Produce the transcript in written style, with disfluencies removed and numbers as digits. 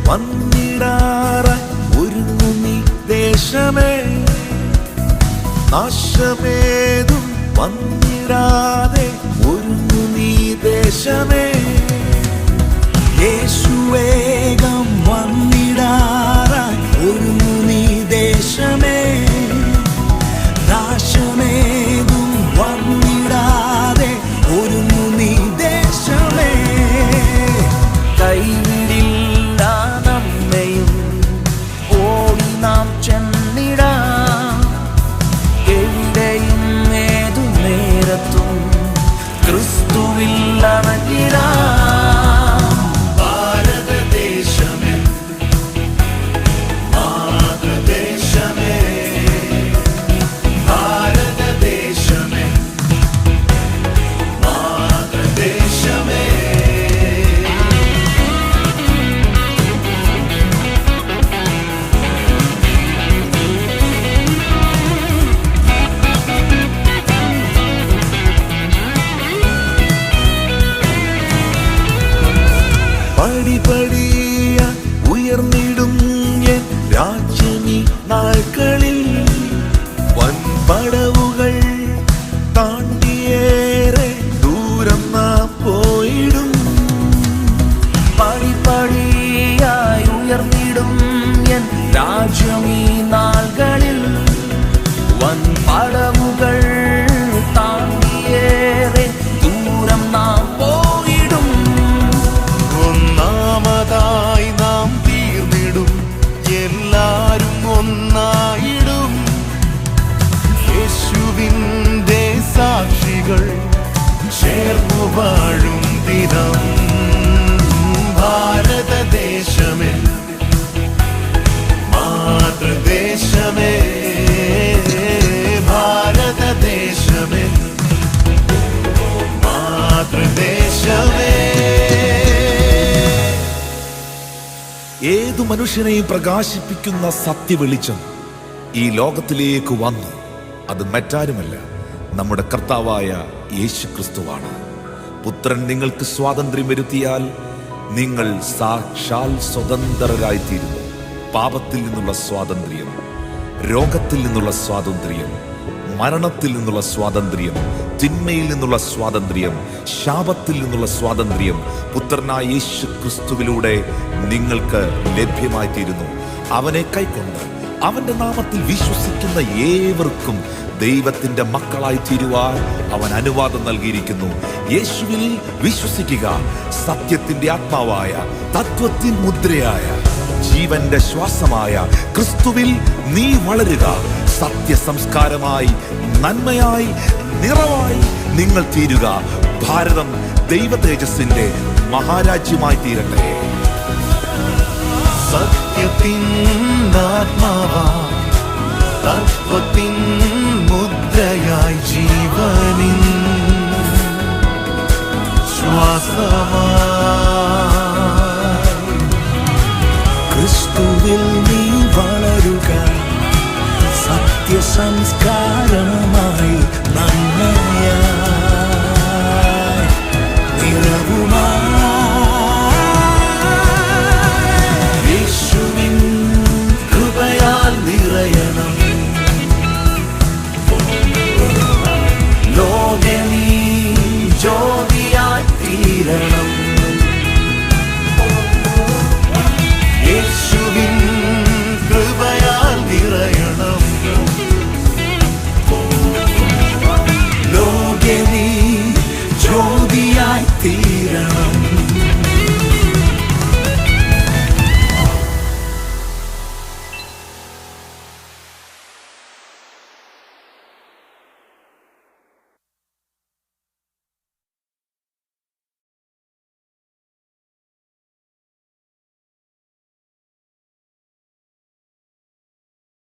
വന്നിടാറായി ഒരുങ്ങു നീ ദേശമേ. നാശമേതും വന്നിടാതെ ഒരുങ്ങു നീ ദേശമേ. യേശുവേഗം വന്നിടാറായി ഒരുങ്ങു നീ ദേശമേ. നാശമേതും വന്നിടാതെ ഒരുങ്ങു നീ ദേശമേ. കൈവിടില്ല നമ്മയും ഓടി നാം ചെന്നിടാം. എവിടെയും ഏതു നേരത്തും ക്രിസ്തുവിൽ അണഞ്ഞിടാം. ഭാരതദേശമേ, മാതൃദേശമേ, ഭാരതദേശമേ, മാതൃദേശമേ. പടിപടിയ ഉയർന്നിടും എൻ രാജ്യമീ നാൾകളിൽ. വൻപടവുകൾ താണ്ടിയേറെ ദൂരം നാം പോയിടും. പടിപടിയായി ഉയർന്നിടും എൻ രാജ്യമീ നാൾകളിൽ. വൻപടവുകൾ താണ്ടിയേറെ ദൂരം നാം പോയിടും. ഒന്നാമതായി നാം തീർന്നിടും, എല്ലാരും ഒന്നായിടും. യേശുവിൻ്റെ സാക്ഷികൾ ചേർന്നു വാഴും ദിനം. ഭാരതദേശമേ, മാതൃദേശമേ, ഭാരതദേശമേ, മാതൃദേശമേ. ഏതു മനുഷ്യനെയും പ്രകാശിപ്പിക്കുന്ന സത്യവെളിച്ചം ഈ ലോകത്തിലേക്ക് വന്നു. അത് മറ്റാരുമല്ല, നമ്മുടെ കർത്താവായ യേശുക്രിസ്തുവാണ്. പുത്രൻ നിങ്ങൾക്ക് സ്വാതന്ത്ര്യം വരുത്തിയാൽ നിങ്ങൾ സാക്ഷാൽ സ്വതന്ത്രരായിത്തീരുന്നു. പാപത്തിൽ നിന്നുള്ള സ്വാതന്ത്ര്യം, രോഗത്തിൽ നിന്നുള്ള സ്വാതന്ത്ര്യം, മരണത്തിൽ നിന്നുള്ള സ്വാതന്ത്ര്യം, തിന്മയിൽ നിന്നുള്ള സ്വാതന്ത്ര്യം, ശാപത്തിൽ നിന്നുള്ള സ്വാതന്ത്ര്യം പുത്രനായ യേശു ക്രിസ്തുവിലൂടെ നിങ്ങൾക്ക് ലഭ്യമായിത്തീരുന്നു. അവനെ കൈക്കൊണ്ട് അവന്റെ നാമത്തിൽ വിശ്വസിക്കുന്ന ഏവർക്കും ദൈവത്തിന്റെ മക്കളായി തീരുവാൻ അവൻ അനുവാദം നൽകിയിരിക്കുന്നു. യേശുവിൽ വിശ്വസിക്കുക. സത്യത്തിന്റെ ആത്മാവായ, തത്വത്തിൻ മുദ്രയായ, ജീവന്റെ ശ്വാസമായ ക്രിസ്തുവിൽ നീ വളരുക. സത്യസംസ്കാരമായി, നന്മയായി, നിറവായി നിങ്ങൾ തീരുക. ഭാരതം ദൈവ തേജസ്സിന്റെ മഹാരാജ്യമായി തീരട്ടെ. സത്യത്തിൻ ആത്മാവാ, തത്വത്തിൻ മുദ്രയായി, ജീവനിൻ ശ്വാസമായി ക്രിസ്തുവിൽ നീ വളരുക. സത്യസംസ്കാരമായി, നന്മയായി